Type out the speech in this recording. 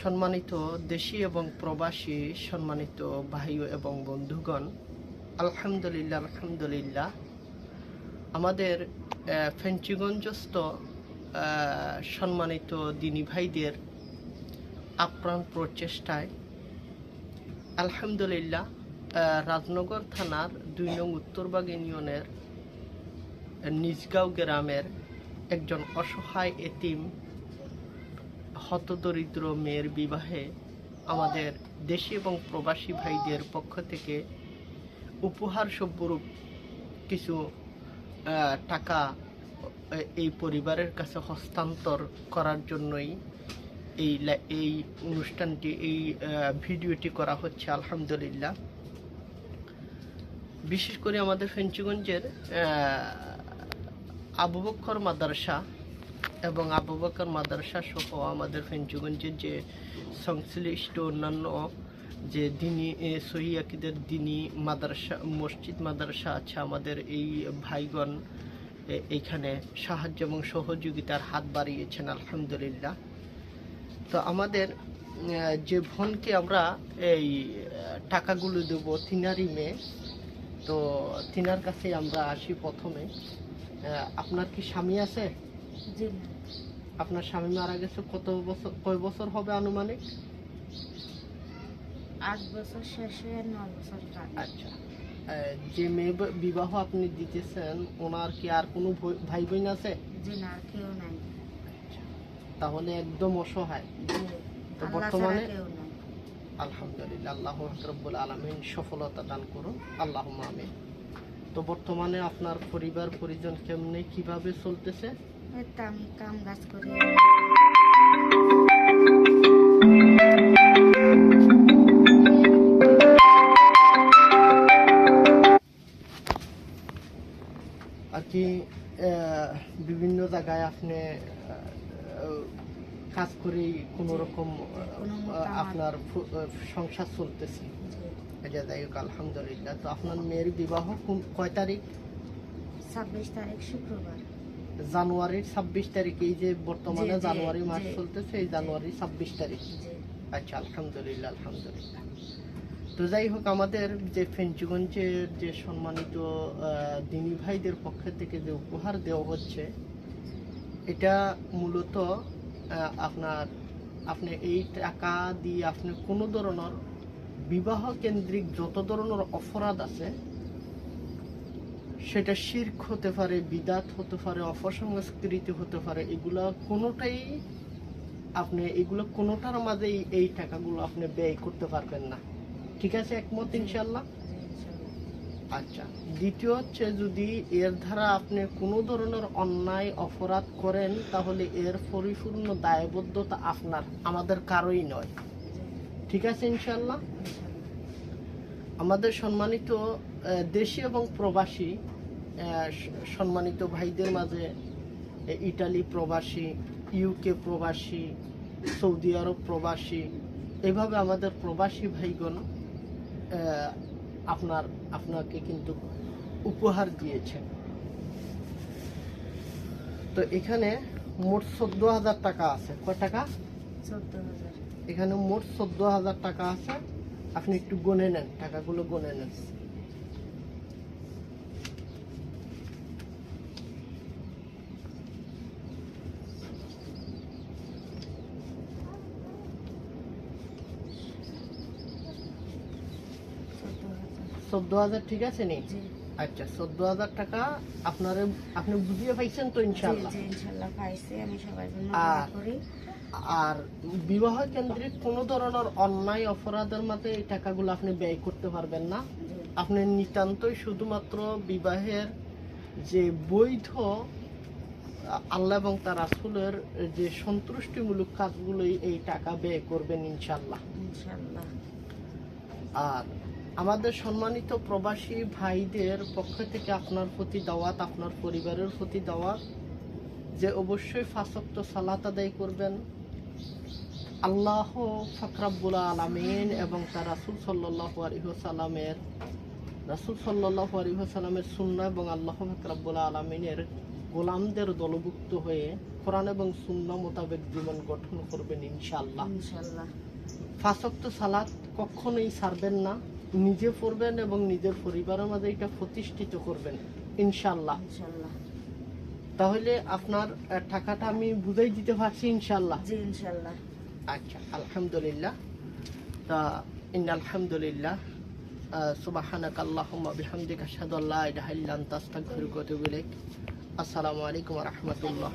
সম্মানিত দেশি এবং প্রবাসী সম্মানিত ভাই এবং বন্ধুগণ, আলহামদুলিল্লাহ আমাদের ফেঞ্চিগঞ্জস্থ সম্মানিত দিনী ভাইদের আপ্রাণ প্রচেষ্টায় আলহামদুলিল্লাহ রাজনগর থানার ২ নং উত্তরবাগ ইউনিয়নের নিজগাঁও গ্রামের একজন অসহায় এতিম হতদরিদ্র মেয়ের বিবাহে আমাদের দেশি এবং প্রবাসী ভাইদের পক্ষ থেকে উপহার স্বরূপ কিছু টাকা এই পরিবারের কাছে হস্তান্তর করার জন্যই এই অনুষ্ঠানটি, এই ভিডিওটি করা হচ্ছে। আলহামদুলিল্লাহ, বিশেষ করে আমাদের ফেঞ্চিগঞ্জের আবু বকর মাদ্রাসা এবং আবু বকর মাদ্রাসা সহ আমাদের ফেঞ্চিগঞ্জের যে সংশ্লিষ্ট অন্যান্য যে দিনী সহিহ আকীদার দিনী মাদ্রাসা, মসজিদ মাদ্রাসা আছে, আমাদের এই ভাইগণ এইখানে সাহায্য এবং সহযোগিতার হাত বাড়িয়েছেন। আলহামদুলিল্লাহ। তো আমাদের যে বোনকে আমরা এই টাকাগুলো দেব, তিনারই মেয়ে, তো তিনার কাছে আমরা আসি। প্রথমে, আপনার কি স্বামী আছে? জি। আপনার স্বামী মারা গেছে কয় বছর হবে আনুমানিক? 8 বছর শেষে 9 বছর। আচ্ছা, যে মেয়ে বিবাহ আপনি দিতেছেন, ওনার কি আর কোনো ভাই বোন আছে? জি না, কেউ নাই। তাহলে একদম অসহায়। তো বর্তমানে আলহামদুলিল্লাহ, আল্লাহ রাব্বুল আলামিন সফলতা দান করুন, আল্লাহুম্মা আমিন। তো বর্তমানে আপনার পরিবার পরিজন কেমনে কিভাবে চলতেছে? আমি কাম কাজ করি। আর কি বিভিন্ন জায়গায় আপনি কাজ করে কোনো রকম আপনার সংসার চলতেছে। যাই হোক, আলহামদুলিল্লাহ। তো আপনার মেয়ের বিবাহ কয় তারিখ? 26 তারিখ শুক্রবার। জানুয়ারির 26 তারিখ। এই যে বর্তমানে জানুয়ারি মাস চলতেছে, এই জানুয়ারি 26 তারিখ। আচ্ছা, আলহামদুলিল্লাহ। তো যাই হোক, আমাদের যে ফেঞ্চিগঞ্জের যে সম্মানিত দিনী ভাইদের পক্ষ থেকে যে উপহার দেওয়া হচ্ছে, এটা মূলত আপনি এই টাকা দিয়ে আপনি কোনো ধরনের বিবাহ কেন্দ্রিক যত ধরনের অপরাধ আছে, সেটা শিরক হতে পারে, বিদাত হতে পারে, অপসংস্কৃতি হতে পারে, এগুলো কোনোটার মাঝে এই টাকাগুলো আপনি ব্যয় করতে পারবেন না। ঠিক আছে, একমত ইনশাল্লাহ? আচ্ছা, দ্বিতীয় হচ্ছে, যদি এর দ্বারা আপনি কোনো ধরনের অন্যায় অপরাধ করেন, তাহলে এর পরিপূর্ণ দায়বদ্ধতা আপনার, আমাদের কারোই নয়। ঠিক আছে ইনশাল্লাহ? আমাদের সম্মানিত দেশি এবং প্রবাসী সম্মানিত ভাইদের মাঝে ইটালি প্রবাসী, ইউকে প্রবাসী, সৌদি আরব প্রবাসী, এভাবে আমাদের প্রবাসী ভাইগণ আপনাকে কিন্তু উপহার দিয়েছেন। তো এখানে মোট 14,000 টাকা আছে। কয় টাকা? 14,000। এখানে মোট 14,000 টাকা আছে। আপনি একটু গনে নেন, টাকাগুলো গনে নেন। $14,000 ঠিক আছে নি? আচ্ছা, 14,000 টাকা আপনি বুঝিয়ে পাইছেন তো ইনশাআল্লাহ? জি, ইনশাআল্লাহ পাইছি। আমি সবার জন্য দোয়া করি। আর বিবাহ কেন্দ্রিক কোনো ধরনের অন্যায় অপরাধের মধ্যে এই টাকাগুলো আপনি ব্যয় করতে পারবেন না। আপনি নিতান্তই শুধুমাত্র বিবাহের যে বৈধ আল্লাহ এবং তার রাসূলের যে সন্তুষ্টিমূলক কাজগুলোই এই টাকা ব্যয় করবেন ইনশাআল্লাহ। আর আমাদের সম্মানিত প্রবাসী ভাইদের পক্ষ থেকে আপনার প্রতি দাওয়াত, আপনার পরিবারের প্রতি দাওয়াত, যে অবশ্যই 5 ওয়াক্ত সালাত আদায় করবেন। আল্লাহ পাক রব্বুল আলামিন এবং তার রাসূল সাল্লাল্লাহু আলাইহি ওয়াসাল্লামের সুন্নাহ এবং আল্লাহ পাক রব্বুল আলামিনের গোলামদের দলভুক্ত হয়ে কোরআন এবং সুন্নাহ মোতাবেক জীবন গঠন করবেন ইনশাআল্লাহ। ইনশাল্লাহ। 5 ওয়াক্ত সালাত কখনোই ছাড়বেন না, নিজে পড়বেন এবং নিজের পরিবারের মাঝে এটা প্রতিষ্ঠিত করবেন ইনশাআল্লাহ। ইনশাল্লাহ। তাহলে আপনার টাকাটা আমি বুঝাই দিতে পারছি ইনশাআল্লাহ। জি ইনশাল্লাহ। আচ্ছা, আলহামদুলিল্লাহ। তা আলহামদুলিল্লাহ, সুবহানাকা আল্লাহুম্মা বিহামদিকা আশহাদু আল্লা ইলাহা ইল্লা আনতা আস্তাগফিরুকা ওয়া আতুবু ইলাইক। আসসালামু আলাইকুম ওয়া রাহমাতুল্লাহ।